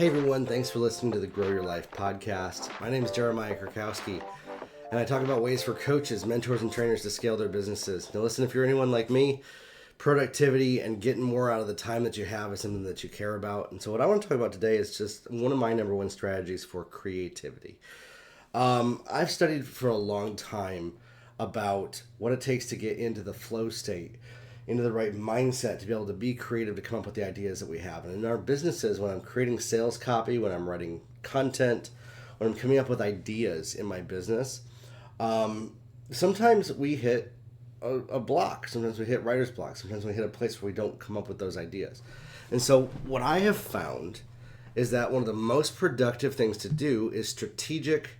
Hey everyone, thanks for listening to the Grow Your Life podcast. My name is Jeremiah Krakowski, and I talk about ways for coaches, mentors, and trainers to scale their businesses. Now listen, if you're anyone like me, productivity and getting more out of the time that you have is something that you care about. And so what I want to talk about today is just one of my number one strategies for creativity. I've studied for a long time about what it takes to get into the flow state, into the right mindset to be able to be creative, to come up with the ideas that we have. And in our businesses, when I'm creating sales copy, when I'm writing content, when I'm coming up with ideas in my business, sometimes we hit a block. Sometimes we hit writer's block. Sometimes we hit a place where we don't come up with those ideas. And so what I have found is that one of the most productive things to do is strategic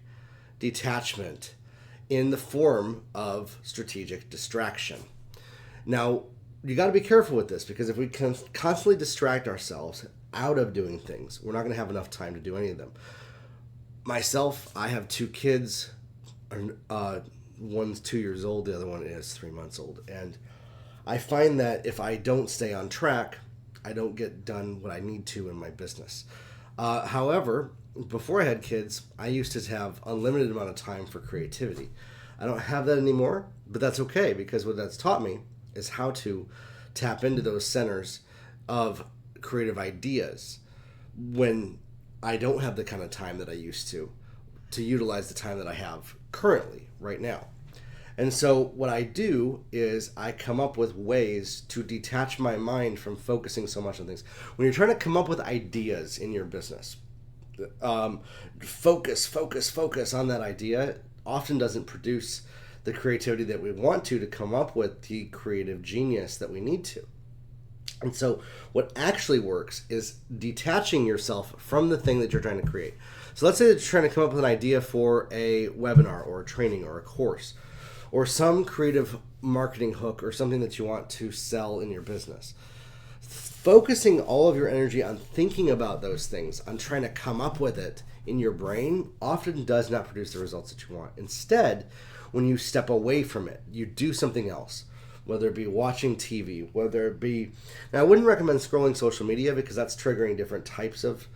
detachment in the form of strategic distraction. Now, you got to be careful with this, because if we can constantly distract ourselves out of doing things, we're not going to have enough time to do any of them. Myself, I have two kids. One's 2 years old, the other one is 3 months old. And I find that if I don't stay on track, I don't get done what I need to in my business. However, before I had kids, I used to have unlimited amount of time for creativity. I don't have that anymore, but that's okay, because what that's taught me is how to tap into those centers of creative ideas when I don't have the kind of time that I used to utilize the time that I have currently right now. And so what I do is I come up with ways to detach my mind from focusing so much on things. When you're trying to come up with ideas in your business, focus on that idea often doesn't produce the creativity that we want to come up with the creative genius that we need to. And so what actually works is detaching yourself from the thing that you're trying to create. So let's say that you're trying to come up with an idea for a webinar or a training or a course or some creative marketing hook or something that you want to sell in your business. Focusing all of your energy on thinking about those things, on trying to come up with it in your brain, often does not produce the results that you want. Instead, when you step away from it, you do something else, whether it be watching TV, whether it be... Now, I wouldn't recommend scrolling social media, because that's triggering different types of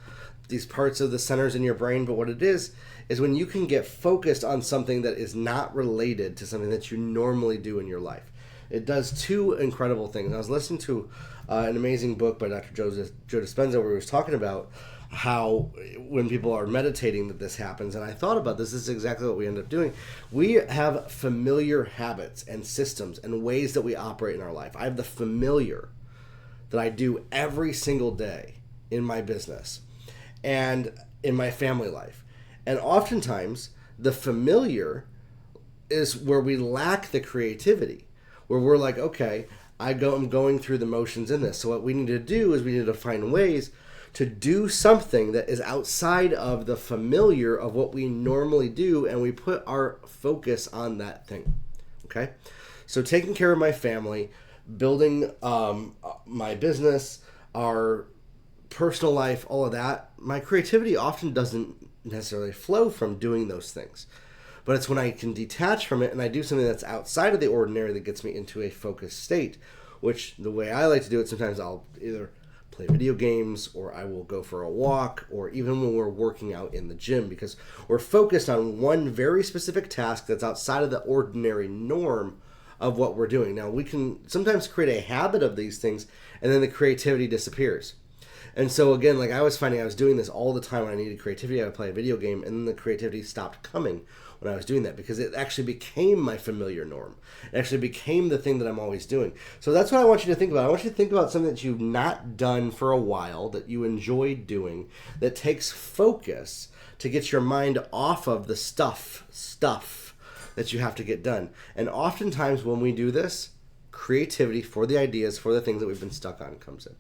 these parts of the centers in your brain. But what it is when you can get focused on something that is not related to something that you normally do in your life. It does two incredible things. I was listening to an amazing book by Dr. Joe Dispenza, where he was talking about how when people are meditating that this happens. And I thought about this is exactly what we end up doing. We have familiar habits and systems and ways that we operate in our life. I have the familiar that I do every single day in my business and in my family life. And oftentimes the familiar is where we lack the creativity, where we're like, okay, I'm going through the motions in this. So what we need to do is we need to find ways to do something that is outside of the familiar of what we normally do, and we put our focus on that thing. Okay? So taking care of my family, building my business, our personal life, all of that, my creativity often doesn't necessarily flow from doing those things. But it's when I can detach from it and I do something that's outside of the ordinary that gets me into a focused state, which the way I like to do it, sometimes I'll either play video games, or I will go for a walk, or even when we're working out in the gym, because we're focused on one very specific task that's outside of the ordinary norm of what we're doing. Now, we can sometimes create a habit of these things, and then the creativity disappears. And so again, like I was finding I was doing this all the time when I needed creativity. I would play a video game, and then the creativity stopped coming when I was doing that, because it actually became my familiar norm. It actually became the thing that I'm always doing. So that's what I want you to think about. I want you to think about something that you've not done for a while, that you enjoy doing, that takes focus to get your mind off of the stuff that you have to get done. And oftentimes when we do this, creativity for the ideas, for the things that we've been stuck on comes in.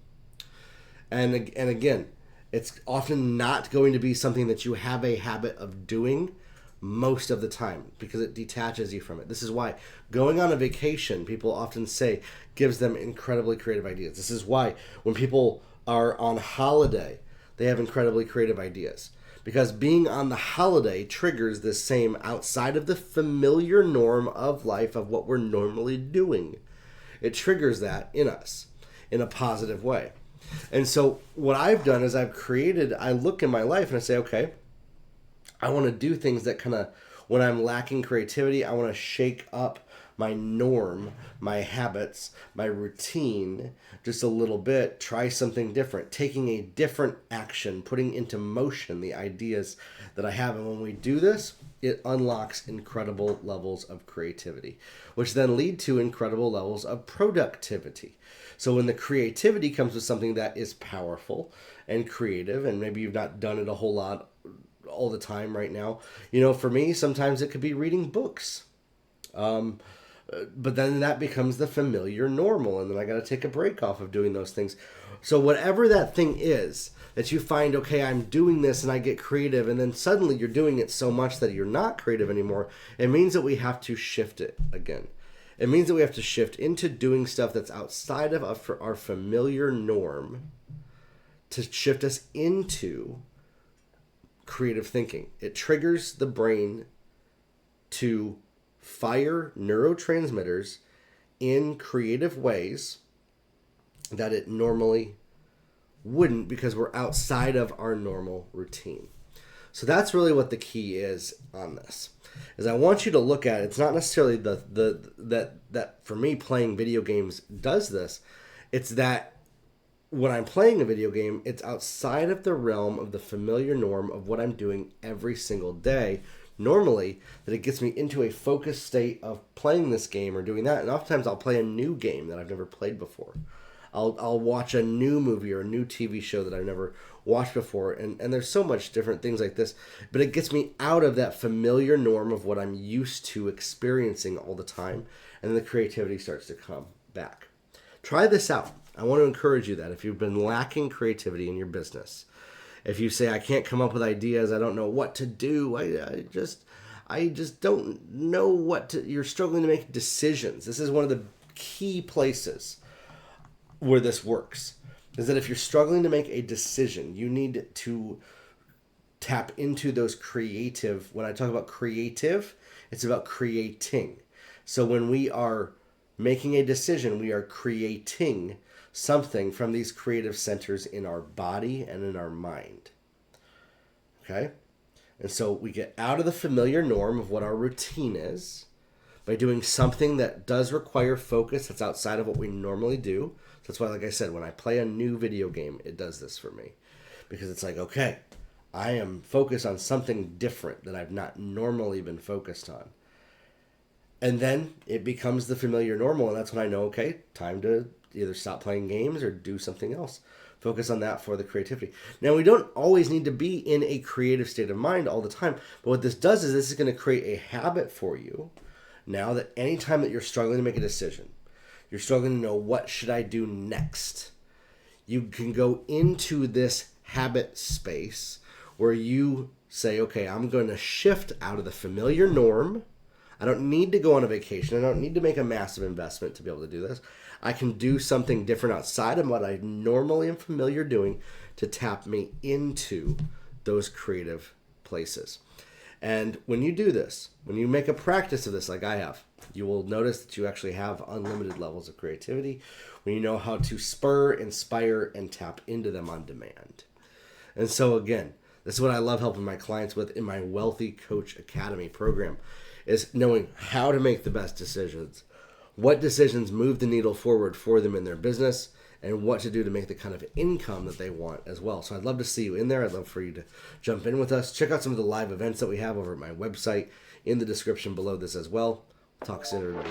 And again, it's often not going to be something that you have a habit of doing most of the time, because it detaches you from it. This is why going on a vacation, people often say, gives them incredibly creative ideas. This is why when people are on holiday, they have incredibly creative ideas, because being on the holiday triggers this same outside of the familiar norm of life of what we're normally doing. It triggers that in us in a positive way. And so what I've done is I look in my life and I say, okay, I want to do things that kind of, when I'm lacking creativity, I want to shake up my norm, my habits, my routine just a little bit, try something different, taking a different action, putting into motion the ideas that I have. And when we do this, it unlocks incredible levels of creativity, which then lead to incredible levels of productivity. So when the creativity comes with something that is powerful and creative, and maybe you've not done it a whole lot all the time right now, for me, sometimes it could be reading books. But then that becomes the familiar normal, and then I got to take a break off of doing those things. So whatever that thing is that you find, okay, I'm doing this and I get creative, and then suddenly you're doing it so much that you're not creative anymore, it means that we have to shift it again. It means that we have to shift into doing stuff that's outside of our familiar norm to shift us into creative thinking. It triggers the brain to fire neurotransmitters in creative ways that it normally wouldn't, because we're outside of our normal routine. So that's really what the key is on this. Is I want you to look at, it's not necessarily that for me playing video games does this. It's that when I'm playing a video game, it's outside of the realm of the familiar norm of what I'm doing every single day. Normally, that it gets me into a focused state of playing this game or doing that. And oftentimes I'll play a new game that I've never played before. I'll watch a new movie or a new TV show that I've never watched before. And there's so much different things like this. But it gets me out of that familiar norm of what I'm used to experiencing all the time. And then the creativity starts to come back. Try this out. I want to encourage you that if you've been lacking creativity in your business, if you say, I can't come up with ideas, I don't know what to do, I just don't know what to, you're struggling to make decisions. This is one of the key places where this works, is that if you're struggling to make a decision, you need to tap into those creative, when I talk about creative, it's about creating. So when we are making a decision, we are creating something from these creative centers in our body and in our mind. Okay? And so we get out of the familiar norm of what our routine is by doing something that does require focus that's outside of what we normally do. So that's why, like I said, when I play a new video game, it does this for me. Because it's like, okay, I am focused on something different that I've not normally been focused on. And then it becomes the familiar normal, and that's when I know, okay, time to either stop playing games or do something else. Focus on that for the creativity. Now, we don't always need to be in a creative state of mind all the time, but what this does is this is going to create a habit for you now that anytime that you're struggling to make a decision, you're struggling to know what should I do next, you can go into this habit space where you say, okay, I'm going to shift out of the familiar norm. I don't need to go on a vacation. I don't need to make a massive investment to be able to do this. I can do something different outside of what I normally am familiar doing to tap me into those creative places. And when you do this, when you make a practice of this like I have, you will notice that you actually have unlimited levels of creativity when you know how to spur, inspire, and tap into them on demand. And so again, this is what I love helping my clients with in my Wealthy Coach Academy program, is knowing how to make the best decisions, what decisions move the needle forward for them in their business, and what to do to make the kind of income that they want as well. So I'd love to see you in there. I'd love for you to jump in with us. Check out some of the live events that we have over at my website in the description below this as well. Talk soon, everybody.